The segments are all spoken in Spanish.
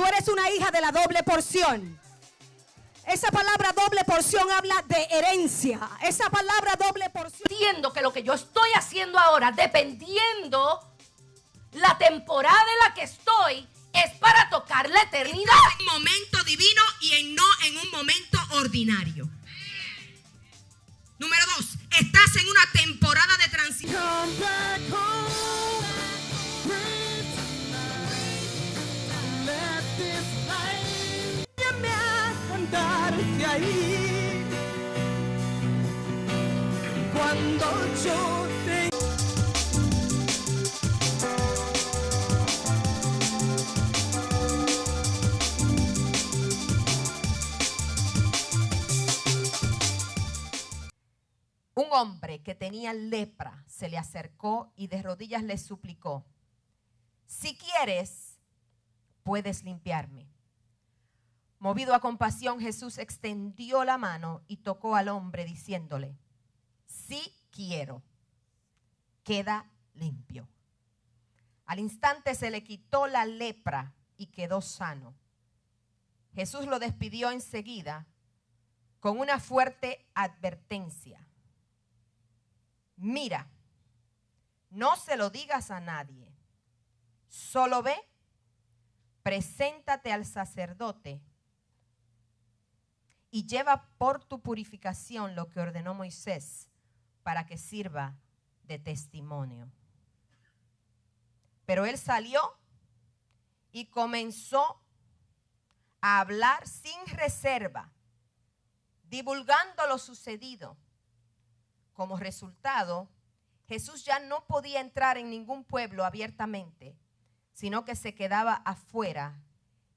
Tú eres una hija de la doble porción. Esa palabra doble porción habla de herencia. Esa palabra doble porción. Entiendo que lo que yo estoy haciendo ahora, dependiendo la temporada en la que estoy, es para tocar la eternidad. Estás en un momento divino y no en un momento ordinario. Número 2, estás en una temporada de transición. Ahí, cuando yo te... Un hombre que tenía lepra se le acercó y de rodillas le suplicó: si quieres, puedes limpiarme. Movido a compasión, Jesús extendió la mano y tocó al hombre diciéndole: sí quiero, queda limpio. Al instante se le quitó la lepra y quedó sano. Jesús lo despidió enseguida con una fuerte advertencia: mira, no se lo digas a nadie, solo ve, preséntate al sacerdote y lleva por tu purificación lo que ordenó Moisés para que sirva de testimonio. Pero él salió y comenzó a hablar sin reserva, divulgando lo sucedido. Como resultado, Jesús ya no podía entrar en ningún pueblo abiertamente, sino que se quedaba afuera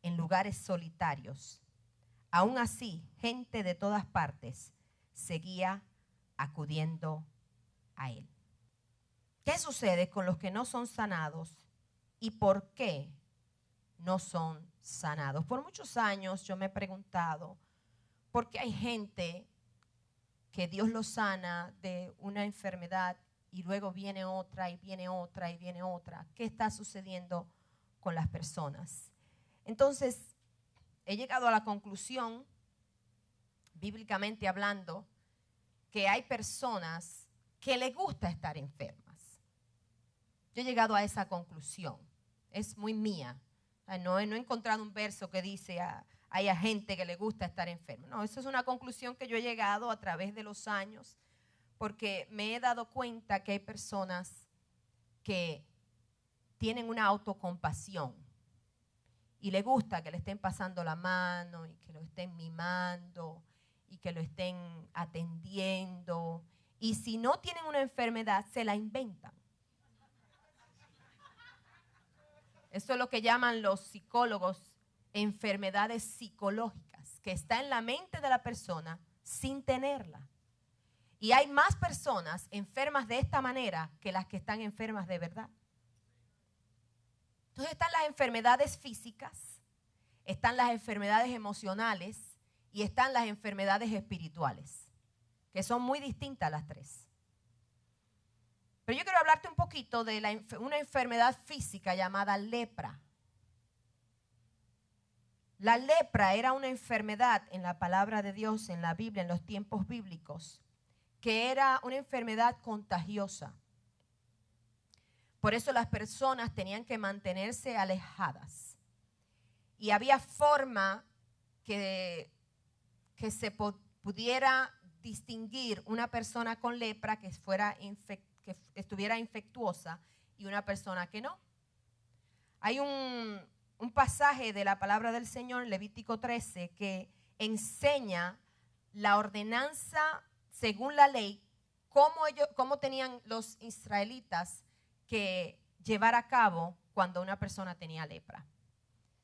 en lugares solitarios. Aún así, gente de todas partes seguía acudiendo a él. ¿Qué sucede con los que no son sanados y por qué no son sanados? Por muchos años yo me he preguntado por qué hay gente que Dios los sana de una enfermedad y luego viene otra y viene otra y viene otra. ¿Qué está sucediendo con las personas? Entonces, he llegado a la conclusión, bíblicamente hablando, que hay personas que les gusta estar enfermas. Yo he llegado a esa conclusión. Es muy mía. No he encontrado un verso que dice hay gente que le gusta estar enferma. No, eso es una conclusión que yo he llegado a través de los años, porque me he dado cuenta que hay personas que tienen una autocompasión y le gusta que le estén pasando la mano y que lo estén mimando y que lo estén atendiendo. Y si no tienen una enfermedad, se la inventan. Eso es lo que llaman los psicólogos enfermedades psicológicas, que está en la mente de la persona sin tenerla. Y hay más personas enfermas de esta manera que las que están enfermas de verdad. Entonces están las enfermedades físicas, están las enfermedades emocionales y están las enfermedades espirituales, que son muy distintas las tres. Pero yo quiero hablarte un poquito de una enfermedad física llamada lepra. La lepra era una enfermedad en la palabra de Dios, en la Biblia, en los tiempos bíblicos, que era una enfermedad contagiosa. Por eso las personas tenían que mantenerse alejadas. Y había forma que se pudiera distinguir una persona con lepra que estuviera infectuosa y una persona que no. Hay un pasaje de la palabra del Señor en Levítico 13 que enseña la ordenanza según la ley, cómo tenían los israelitas que llevar a cabo cuando una persona tenía lepra.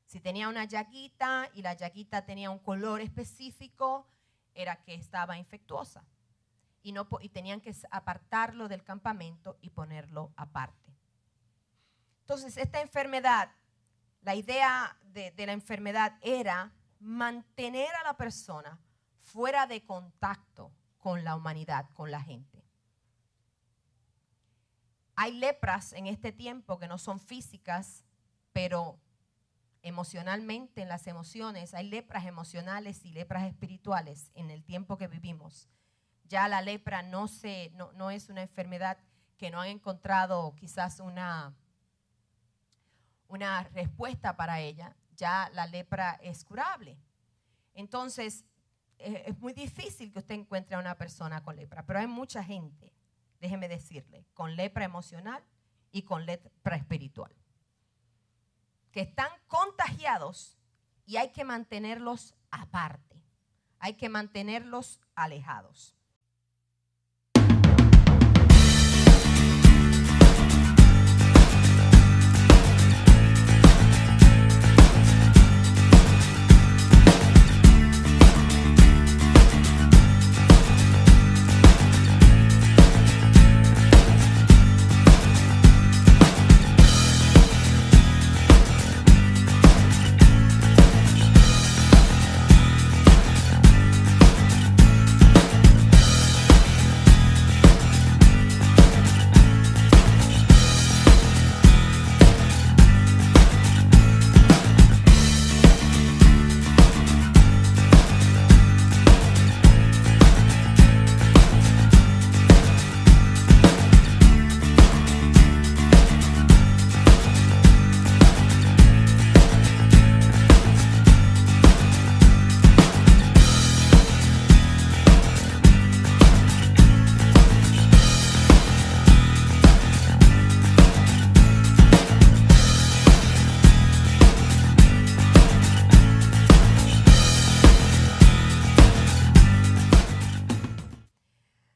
Si tenía una llaguita y la llaguita tenía un color específico, era que estaba infectuosa. Y tenían que apartarlo del campamento y ponerlo aparte. Entonces, esta enfermedad, la idea de la enfermedad era mantener a la persona fuera de contacto con la humanidad, con la gente. Hay lepras en este tiempo que no son físicas, pero emocionalmente, en las emociones. Hay lepras emocionales y lepras espirituales en el tiempo que vivimos. Ya la lepra no es una enfermedad que no han encontrado quizás una respuesta para ella. Ya la lepra es curable. Entonces, es muy difícil que usted encuentre a una persona con lepra, pero hay mucha gente, déjeme decirle, con lepra emocional y con lepra espiritual, que están contagiados y hay que mantenerlos aparte, hay que mantenerlos alejados.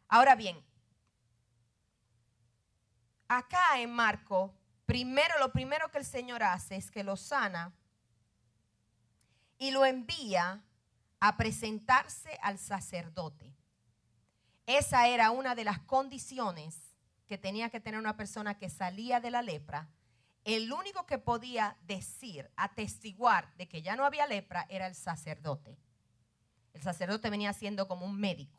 Ahora bien, acá en Marco, lo primero que el Señor hace es que lo sana y lo envía a presentarse al sacerdote. Esa era una de las condiciones que tenía que tener una persona que salía de la lepra. El único que podía decir, atestiguar de que ya no había lepra era el sacerdote. El sacerdote venía siendo como un médico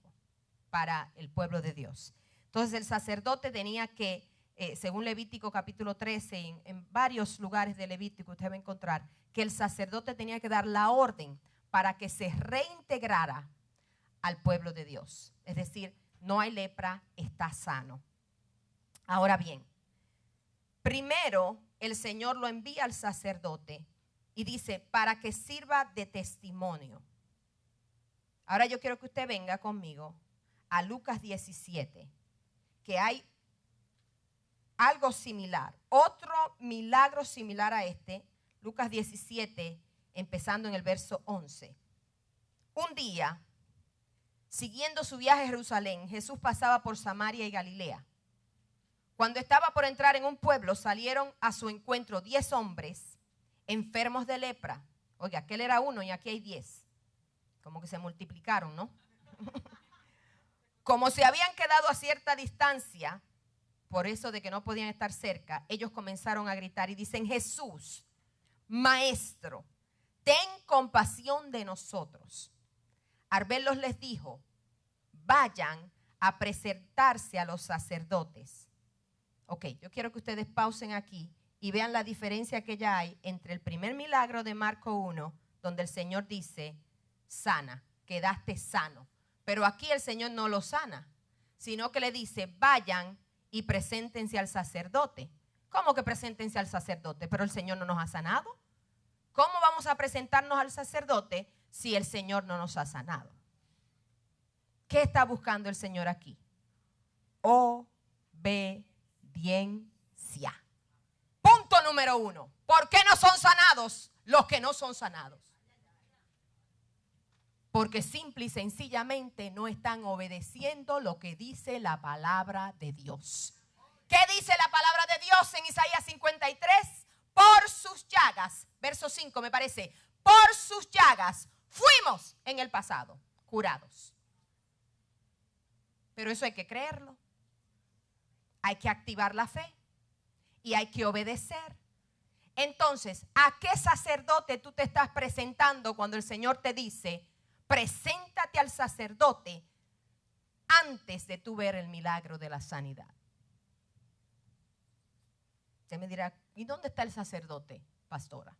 para el pueblo de Dios. Entonces el sacerdote tenía que, según Levítico capítulo 13, en varios lugares de Levítico usted va a encontrar que el sacerdote tenía que dar la orden para que se reintegrara al pueblo de Dios. Es decir, no hay lepra, está sano. Ahora bien, primero el Señor lo envía al sacerdote y dice, para que sirva de testimonio. Ahora yo quiero que usted venga conmigo a Lucas 17, que hay algo similar, otro milagro similar a este. Lucas 17, empezando en el verso 11. Un día, siguiendo su viaje a Jerusalén, Jesús pasaba por Samaria y Galilea. Cuando estaba por entrar en un pueblo, salieron a su encuentro 10 hombres enfermos de lepra. Oiga, aquel era uno y aquí hay 10. Como que se multiplicaron, ¿no? Como se habían quedado a cierta distancia, por eso de que no podían estar cerca, ellos comenzaron a gritar y dicen, Jesús, Maestro, ten compasión de nosotros. Al verlos les dijo, vayan a presentarse a los sacerdotes. Ok, yo quiero que ustedes pausen aquí y vean la diferencia que ya hay entre el primer milagro de Marco 1, donde el Señor dice, sana, quedaste sano. Pero aquí el Señor no lo sana, sino que le dice, vayan y preséntense al sacerdote. ¿Cómo que preséntense al sacerdote? Pero el Señor no nos ha sanado. ¿Cómo vamos a presentarnos al sacerdote si el Señor no nos ha sanado? ¿Qué está buscando el Señor aquí? Obediencia. Punto número 1. ¿Por qué no son sanados los que no son sanados? Porque simple y sencillamente no están obedeciendo lo que dice la palabra de Dios. ¿Qué dice la palabra de Dios en Isaías 53? Por sus llagas, verso 5 me parece, por sus llagas fuimos en el pasado curados. Pero eso hay que creerlo. Hay que activar la fe y hay que obedecer. Entonces, ¿a qué sacerdote tú te estás presentando cuando el Señor te dice, preséntate al sacerdote antes de tú ver el milagro de la sanidad? Usted me dirá, ¿y dónde está el sacerdote, pastora?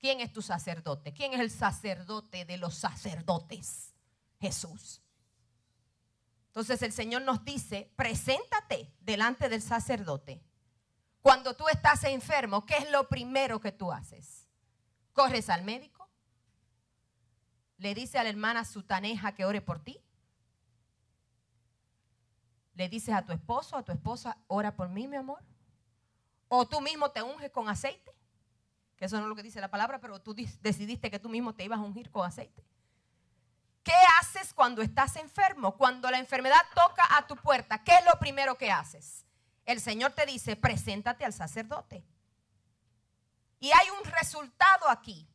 ¿Quién es tu sacerdote? ¿Quién es el sacerdote de los sacerdotes? Jesús. Entonces el Señor nos dice, preséntate delante del sacerdote. Cuando tú estás enfermo, ¿qué es lo primero que tú haces? ¿Corres al médico? ¿Le dices a la hermana sutaneja que ore por ti? ¿Le dices a tu esposo, a tu esposa, ora por mí, mi amor? ¿O tú mismo te unges con aceite? Que eso no es lo que dice la palabra, pero tú decidiste que tú mismo te ibas a ungir con aceite. ¿Qué haces cuando estás enfermo? Cuando la enfermedad toca a tu puerta, ¿qué es lo primero que haces? El Señor te dice, preséntate al sacerdote. Y hay un resultado aquí.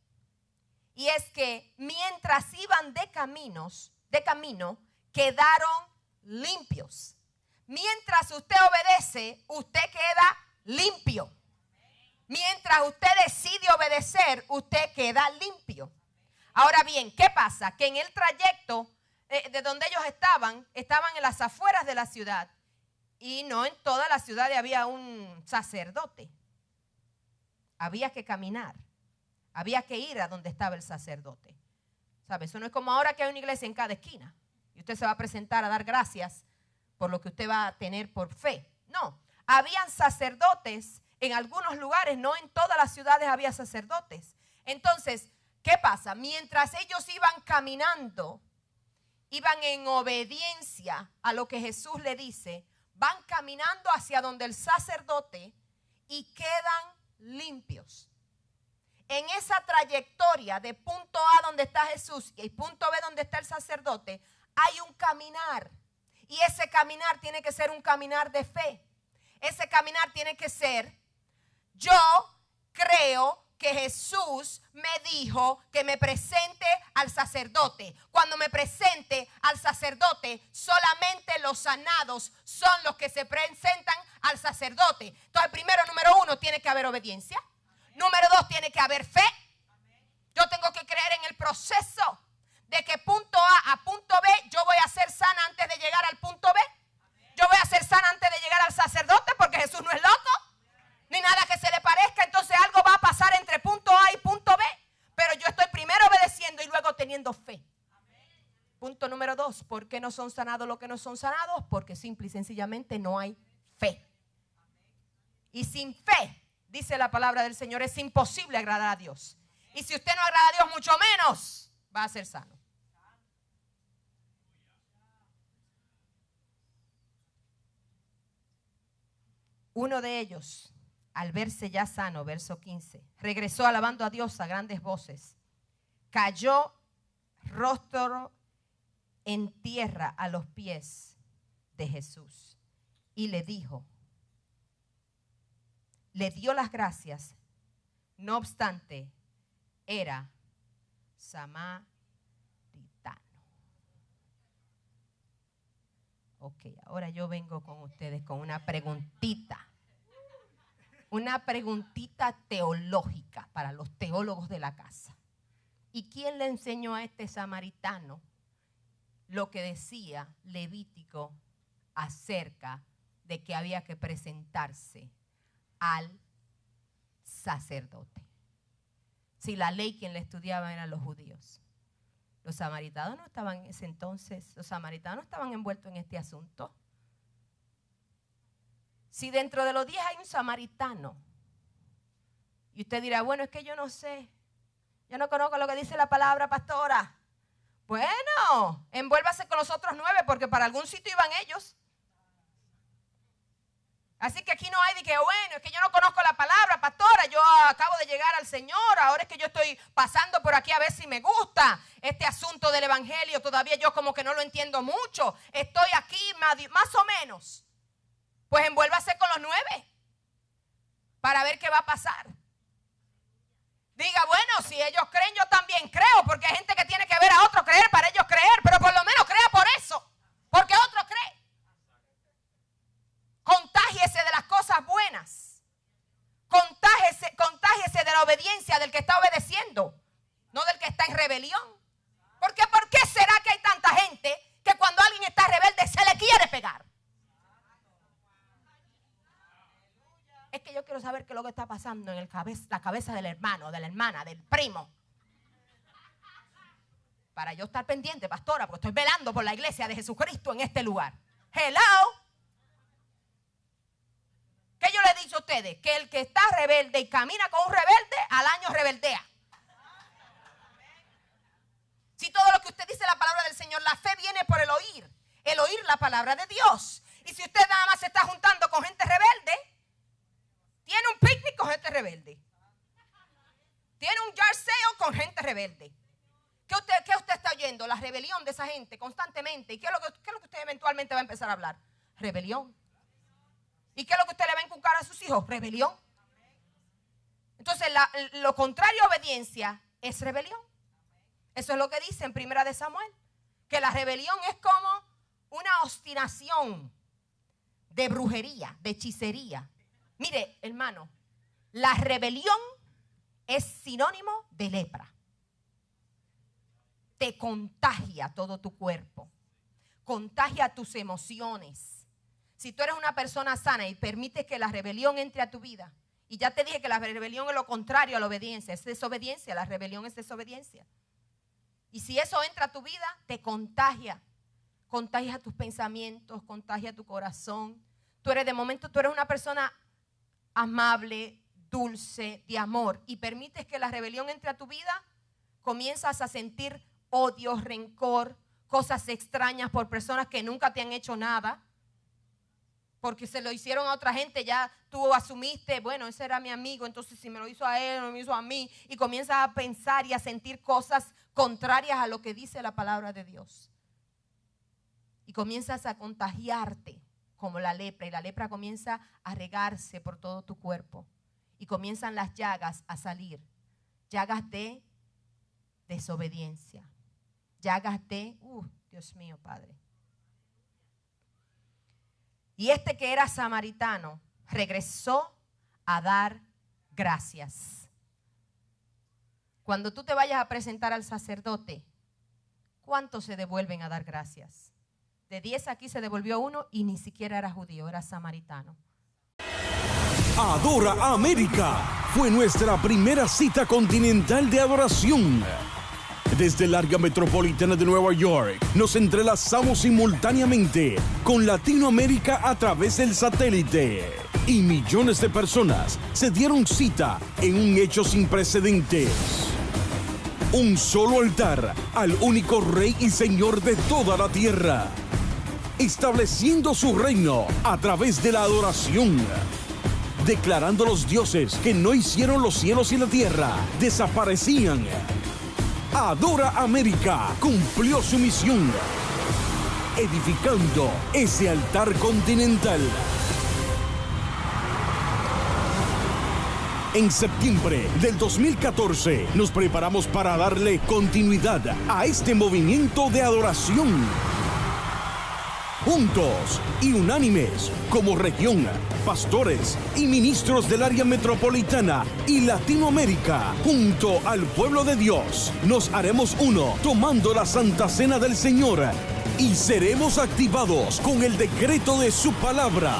Y es que mientras iban de camino, quedaron limpios. Mientras usted obedece, usted queda limpio. Mientras usted decide obedecer, usted queda limpio. Ahora bien, ¿qué pasa? Que en el trayecto de donde ellos estaban en las afueras de la ciudad. Y no en toda la ciudad había un sacerdote. Había que caminar. Había que ir a donde estaba el sacerdote. ¿Sabe? Eso no es como ahora que hay una iglesia en cada esquina. Y usted se va a presentar a dar gracias por lo que usted va a tener por fe. No, habían sacerdotes en algunos lugares, no en todas las ciudades había sacerdotes. Entonces, ¿qué pasa? Mientras ellos iban caminando, iban en obediencia a lo que Jesús le dice, van caminando hacia donde el sacerdote y quedan limpios. En esa trayectoria de punto A donde está Jesús y punto B donde está el sacerdote, hay un caminar. Y ese caminar tiene que ser un caminar de fe. Ese caminar tiene que ser, yo creo que Jesús me dijo que me presente al sacerdote. Cuando me presente al sacerdote, solamente los sanados son los que se presentan al sacerdote. Entonces, primero, número 1, tiene que haber obediencia. Número 2, tiene que haber fe. Yo tengo que creer en el proceso de que punto A a punto B, yo voy a ser sana antes de llegar al punto B. Yo voy a ser sana antes de llegar al sacerdote, porque Jesús no es loco, ni nada que se le parezca. Entonces algo va a pasar entre punto A y punto B, pero yo estoy primero obedeciendo y luego teniendo fe. Punto número 2, ¿por qué no son sanados los que no son sanados? Porque simple y sencillamente no hay fe. Y sin fe, dice la palabra del Señor, es imposible agradar a Dios. Y si usted no agrada a Dios, mucho menos va a ser sano. Uno de ellos, al verse ya sano, verso 15, regresó alabando a Dios a grandes voces. Cayó rostro en tierra a los pies de Jesús y le dijo, le dio las gracias. No obstante, era samaritano. Ok, ahora yo vengo con ustedes con una preguntita. Una preguntita teológica para los teólogos de la casa. ¿Y quién le enseñó a este samaritano lo que decía Levítico acerca de que había que presentarse al sacerdote? Si la ley quien la estudiaba eran los judíos. Los samaritanos no estaban en ese entonces, los samaritanos estaban envueltos en este asunto. Si dentro de los 10 hay un samaritano, y usted dirá, bueno, es que yo no sé, yo no conozco lo que dice la palabra, pastora. Bueno, envuélvase con los otros 9, porque para algún sitio iban ellos. Así que aquí no hay de que, bueno, es que yo no conozco la palabra, pastora, yo acabo de llegar al Señor, ahora es que yo estoy pasando por aquí a ver si me gusta este asunto del evangelio, todavía yo como que no lo entiendo mucho, estoy aquí más o menos. Pues envuélvase con los 9 para ver qué va a pasar. Diga, bueno, si ellos creen, yo también creo, porque hay gente que tiene que ver a otro creer para ellos creer, pero por lo menos crea por eso, porque otro cree. Contágiese de las cosas buenas. Contágiese de la obediencia del que está obedeciendo, no del que está en rebelión. Porque ¿por qué será que hay tanta gente que cuando alguien está rebelde se le quiere pegar? Es que yo quiero saber qué es lo que está pasando en la cabeza del hermano, de la hermana, del primo. Para yo estar pendiente, pastora, porque estoy velando por la iglesia de Jesucristo en este lugar. Hello. ¿Qué yo le he dicho a ustedes? Que el que está rebelde y camina con un rebelde, al año rebeldea. Si todo lo que usted dice la palabra del Señor, la fe viene por el oír la palabra de Dios. Y si usted nada más se está juntando con gente rebelde, tiene un picnic con gente rebelde. Tiene un yard sale con gente rebelde. ¿Qué usted está oyendo? La rebelión de esa gente constantemente. ¿Y qué es lo que usted eventualmente va a empezar a hablar? Rebelión. ¿Y qué es lo que usted le va a inculcar a sus hijos? Rebelión. Entonces, lo contrario a obediencia es rebelión. Eso es lo que dice en 1 de Samuel. Que la rebelión es como una obstinación de brujería, de hechicería. Mire, hermano, la rebelión es sinónimo de lepra. Te contagia todo tu cuerpo, contagia tus emociones. Si tú eres una persona sana y permites que la rebelión entre a tu vida, y ya te dije que la rebelión es lo contrario a la obediencia, es desobediencia, la rebelión es desobediencia. Y si eso entra a tu vida, te contagia tus pensamientos, contagia tu corazón. De momento tú eres una persona amable, dulce, de amor, y permites que la rebelión entre a tu vida, comienzas a sentir odio, rencor, cosas extrañas por personas que nunca te han hecho nada, porque se lo hicieron a otra gente. Ya tú asumiste, bueno, ese era mi amigo, entonces si me lo hizo a él, no me hizo a mí, y comienzas a pensar y a sentir cosas contrarias a lo que dice la palabra de Dios, y comienzas a contagiarte como la lepra, y la lepra comienza a regarse por todo tu cuerpo, y comienzan las llagas a salir, llagas de desobediencia, llagas de, Dios mío, Padre. Y este que era samaritano regresó a dar gracias. Cuando tú te vayas a presentar al sacerdote, ¿cuántos se devuelven a dar gracias? De 10 aquí se devolvió uno y ni siquiera era judío, era samaritano. Adora América fue nuestra primera cita continental de adoración. Desde el área metropolitana de Nueva York, nos entrelazamos simultáneamente con Latinoamérica a través del satélite. Y millones de personas se dieron cita en un hecho sin precedentes. Un solo altar al único Rey y Señor de toda la tierra, estableciendo su reino a través de la adoración. Declarando los dioses que no hicieron los cielos y la tierra, desaparecían. Adora América cumplió su misión, edificando ese altar continental. En septiembre del 2014 nos preparamos para darle continuidad a este movimiento de adoración. Juntos y unánimes como región, pastores y ministros del área metropolitana y Latinoamérica, junto al pueblo de Dios, nos haremos uno tomando la Santa Cena del Señor y seremos activados con el decreto de su palabra.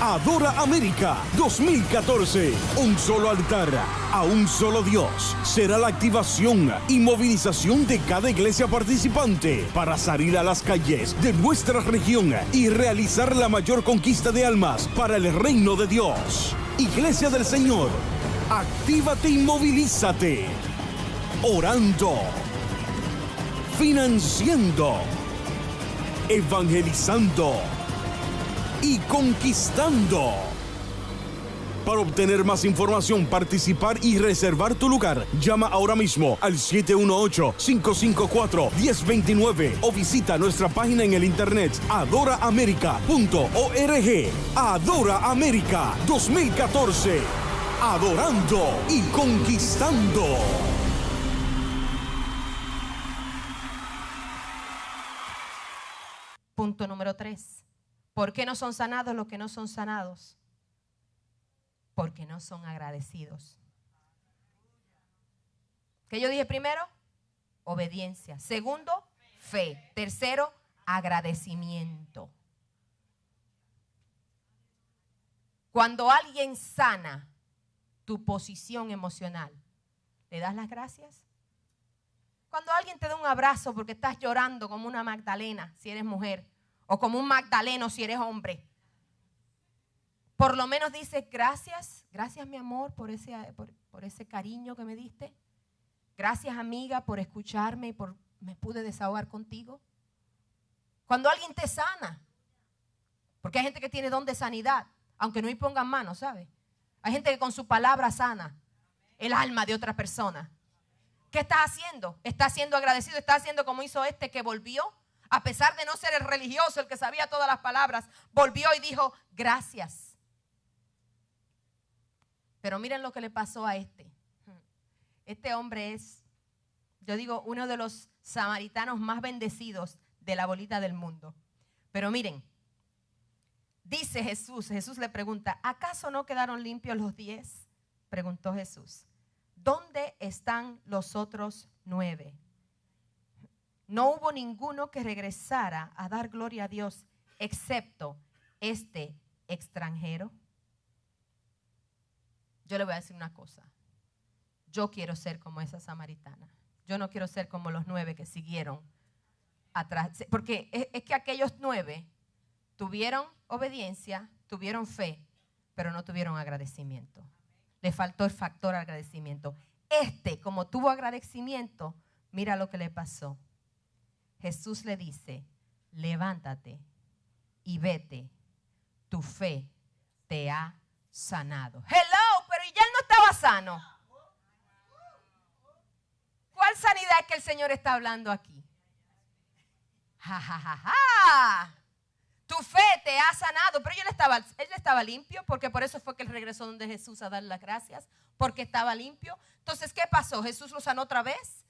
Adora América 2014. Un solo altar a un solo Dios. Será la activación y movilización de cada iglesia participante para salir a las calles de nuestra región y realizar la mayor conquista de almas para el reino de Dios. Iglesia del Señor, actívate y movilízate. Orando, financiando, evangelizando y conquistando. Para obtener más información, participar y reservar tu lugar, llama ahora mismo al 718-554-1029 o visita nuestra página en el internet adoraamerica.org. Adora América 2014. Adorando y conquistando. Punto número 3. ¿Por qué no son sanados los que no son sanados? Porque no son agradecidos. ¿Qué yo dije primero? Obediencia. Segundo, fe. Tercero, agradecimiento. Cuando alguien sana tu posición emocional, ¿le das las gracias? Cuando alguien te da un abrazo porque estás llorando como una Magdalena si eres mujer, o como un Magdaleno si eres hombre, por lo menos dices gracias, gracias mi amor por ese cariño que me diste. Gracias amiga por escucharme y me pude desahogar contigo. Cuando alguien te sana, porque hay gente que tiene don de sanidad, aunque no impongan manos, ¿sabes? Hay gente que con su palabra sana el alma de otra persona. ¿Qué estás haciendo? ¿Estás siendo agradecido? ¿Estás haciendo como hizo este que volvió? A pesar de no ser el religioso, el que sabía todas las palabras, volvió y dijo gracias. Pero miren lo que le pasó a este. Este hombre es, yo digo, uno de los samaritanos más bendecidos de la bolita del mundo. Pero miren, dice Jesús le pregunta, ¿acaso no quedaron limpios los 10? Preguntó Jesús. ¿Dónde están los otros 9? No hubo ninguno que regresara a dar gloria a Dios, excepto este extranjero. Yo le voy a decir una cosa. Yo quiero ser como esa samaritana. Yo no quiero ser como los 9 que siguieron atrás. Porque es que aquellos 9 tuvieron obediencia, tuvieron fe, pero no tuvieron agradecimiento. Le faltó el factor agradecimiento. Este, como tuvo agradecimiento, mira lo que le pasó. Jesús le dice, levántate y vete. Tu fe te ha sanado. Hello, pero ya él no estaba sano. ¿Cuál sanidad es que el Señor está hablando aquí? Ja, ja, ja, ja. Tu fe te ha sanado, pero él estaba limpio, porque por eso fue que él regresó donde Jesús a dar las gracias, porque estaba limpio. Entonces, ¿qué pasó? ¿Jesús lo sanó otra vez?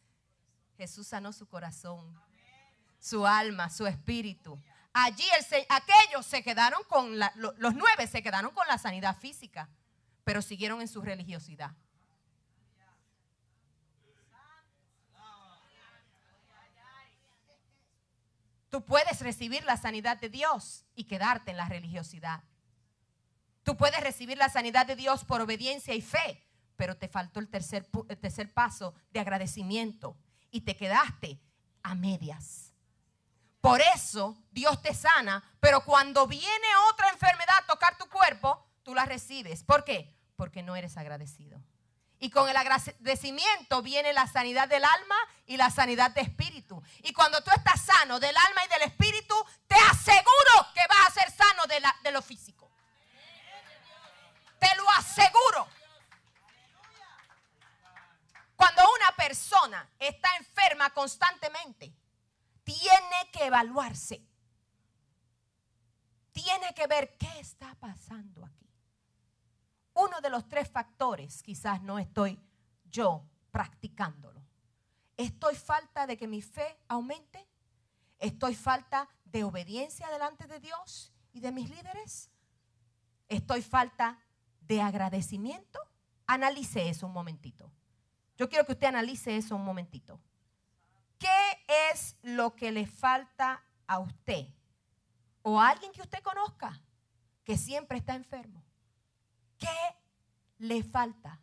Jesús sanó su corazón, su alma, su espíritu. Allí aquellos se quedaron con los 9 se quedaron con la sanidad física, pero siguieron en su religiosidad. Tú puedes recibir la sanidad de Dios y quedarte en la religiosidad. Tú puedes recibir la sanidad de Dios por obediencia y fe, pero te faltó el tercer paso de agradecimiento y te quedaste a medias. Por eso Dios te sana, pero cuando viene otra enfermedad a tocar tu cuerpo, tú la recibes. ¿Por qué? Porque no eres agradecido. Y con el agradecimiento viene la sanidad del alma y la sanidad de espíritu. Y cuando tú estás sano del alma y del espíritu, te aseguro que vas a ser sano de lo físico. Te lo aseguro. Cuando una persona está enferma constantemente, tiene que evaluarse. Tiene que ver qué está pasando aquí. Uno de los 3 factores, quizás no estoy yo practicándolo. ¿Estoy falta de que mi fe aumente? ¿Estoy falta de obediencia delante de Dios y de mis líderes? ¿Estoy falta de agradecimiento? Analice eso un momentito. Yo quiero que usted analice eso un momentito. ¿Qué es lo que le falta a usted o a alguien que usted conozca que siempre está enfermo? ¿Qué le falta?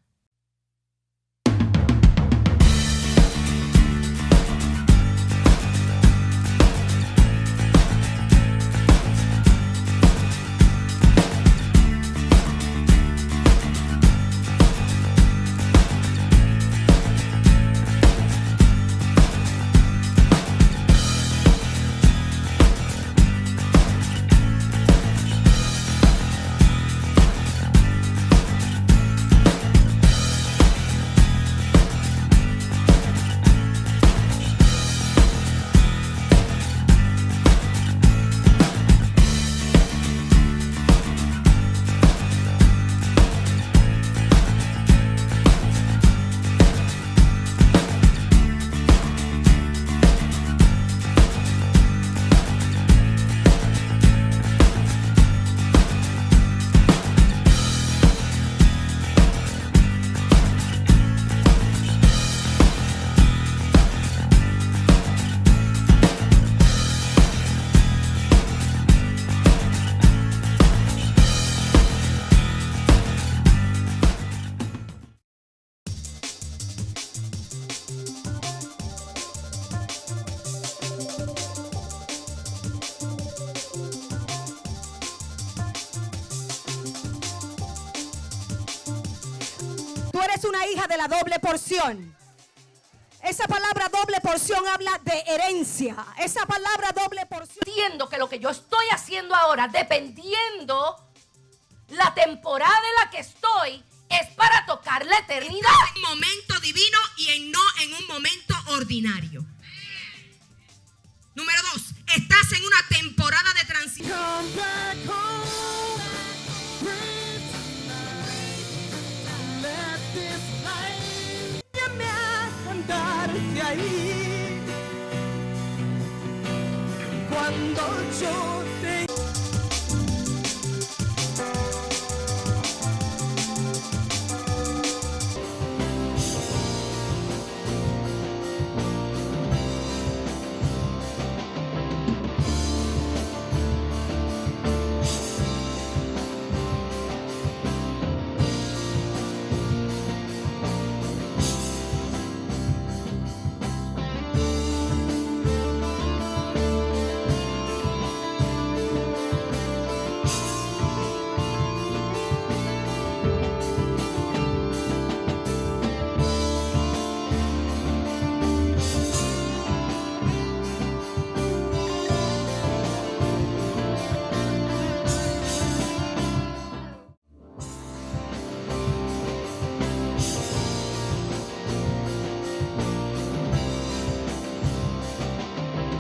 es una hija de la doble porción. Esa palabra doble porción habla de herencia. Esa palabra doble porción. Entiendo que lo que yo estoy haciendo ahora, dependiendo la temporada en la que estoy, es para tocar la eternidad. Estás en un momento divino y no en un momento ordinario. Número 2, estás en una temporada de transición. Come back home, pray tonight. Let this light llame a andarte ahí. Cuando yo